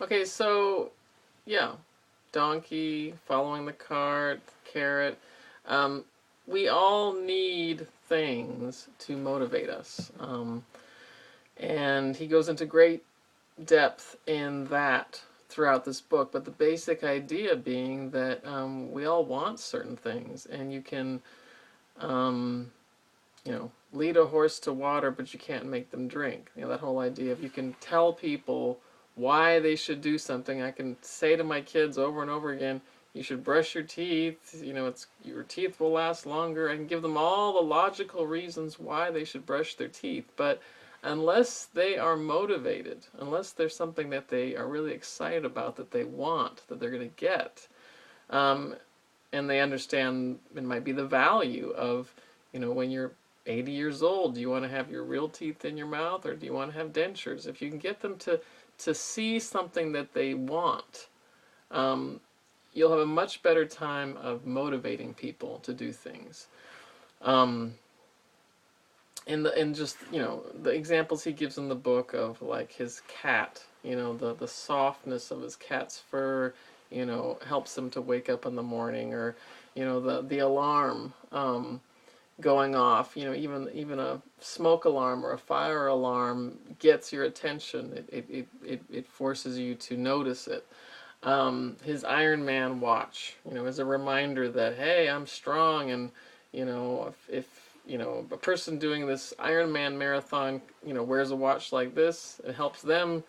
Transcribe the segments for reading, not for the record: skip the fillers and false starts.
Okay, so yeah, donkey, following the cart, carrot. Um, we all need things to motivate us. And he goes into great depth in that throughout this book. But the basic idea being that we all want certain things, and you can, um, lead a horse to water, but you can't make them drink. That whole idea of you can tell people why they should do something. I can say to my kids over and over again, you should brush your teeth. It's your teeth will last longer. I can give them all the logical reasons why they should brush their teeth, but unless they are motivated, unless there's something that they are really excited about, that they want, that they're going to get, um, and they understand it might be the value of, when you're 80 years old, do you want to have your real teeth in your mouth, or do you want to have dentures? If you can get them to see something that they want, um, you'll have a much better time of motivating people to do things. Um, and just the examples he gives in the book of like his cat, the softness of his cat's fur, helps him to wake up in the morning, or the alarm going off, even a smoke alarm or a fire alarm gets your attention. It forces you to notice it. His Iron Man watch, is a reminder that, hey, I'm strong, and if a person doing this Iron Man marathon, wears a watch like this, it helps them,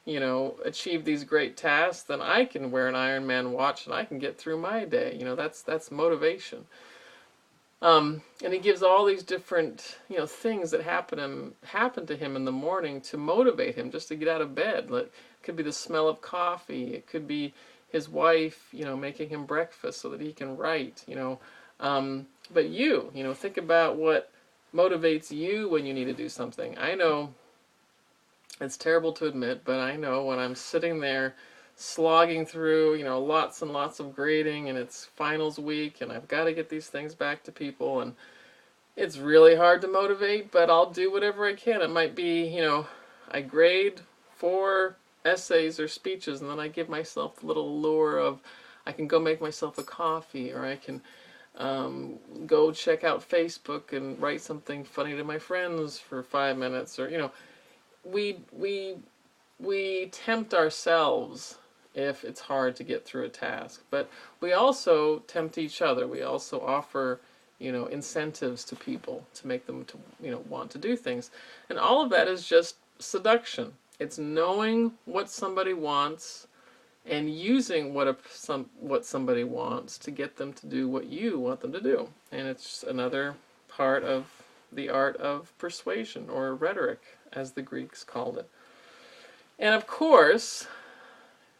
achieve these great tasks, then I can wear an Iron Man watch and I can get through my day. That's motivation. And he gives all these different, things that happen to him in the morning to motivate him just to get out of bed. It could be the smell of coffee. It could be his wife, making him breakfast so that he can write. But think about what motivates you when you need to do something. I know it's terrible to admit, but I know when I'm sitting there slogging through, lots and lots of grading, and it's finals week, and I've got to get these things back to people, and it's really hard to motivate, but I'll do whatever I can. It might be, I grade 4 essays or speeches, and then I give myself the little lure of I can go make myself a coffee, or I can go check out Facebook and write something funny to my friends for 5 minutes, or we tempt ourselves if it's hard to get through a task, but we also tempt each other. We also offer incentives to people to make them to want to do things, and all of that is just seduction. It's knowing what somebody wants and using what somebody wants to get them to do what you want them to do, and it's another part of the art of persuasion, or rhetoric, as the Greeks called it. And of course,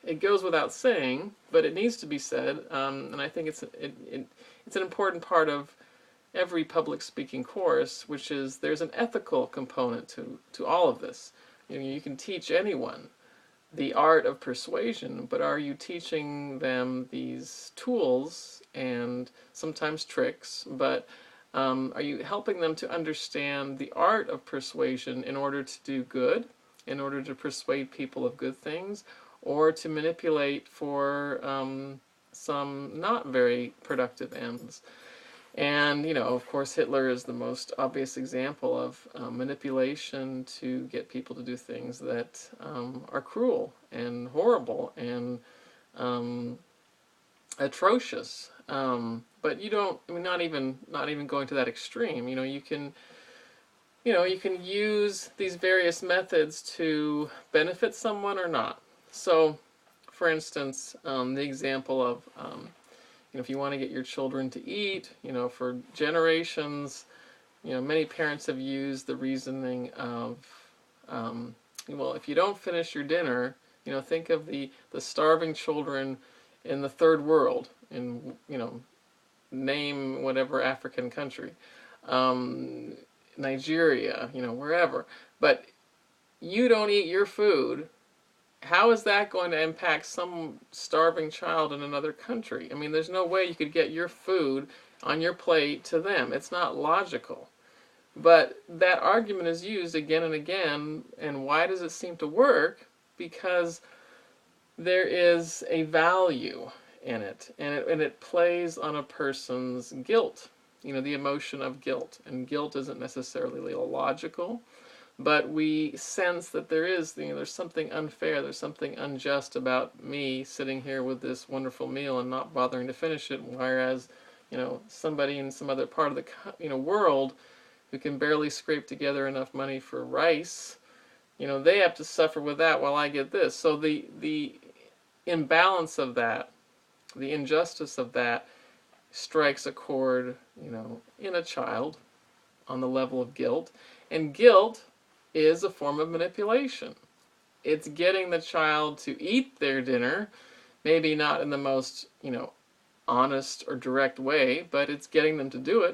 it goes without saying, but it needs to be said, and I think it's an important part of every public speaking course, which is there's an ethical component to all of this. You can teach anyone the art of persuasion, but are you teaching them these tools and sometimes tricks, but are you helping them to understand the art of persuasion in order to do good, in order to persuade people of good things, or to manipulate for some not very productive ends? And, of course, Hitler is the most obvious example of manipulation to get people to do things that are cruel and horrible and atrocious. But you don't, I mean, not even going to that extreme. You can use these various methods to benefit someone or not. So, for instance, the example of if you want to get your children to eat, for generations, many parents have used the reasoning of, well, if you don't finish your dinner, think of the starving children in the third world, in, name whatever African country, Nigeria, wherever. But you don't eat your food, how is that going to impact some starving child in another country? I mean, there's no way you could get your food on your plate to them. It's not logical. But that argument is used again and again, and why does it seem to work? Because there is a value in it, and it plays on a person's guilt, the emotion of guilt. And guilt isn't necessarily illogical, but we sense that there's something unfair, there's something unjust about me sitting here with this wonderful meal and not bothering to finish it, whereas somebody in some other part of the world who can barely scrape together enough money for rice, they have to suffer with that while I get this. So the imbalance of that, the injustice of that, strikes a chord, in a child on the level of guilt. And guilt is a form of manipulation. It's getting the child to eat their dinner, maybe not in the most, honest or direct way, but it's getting them to do it.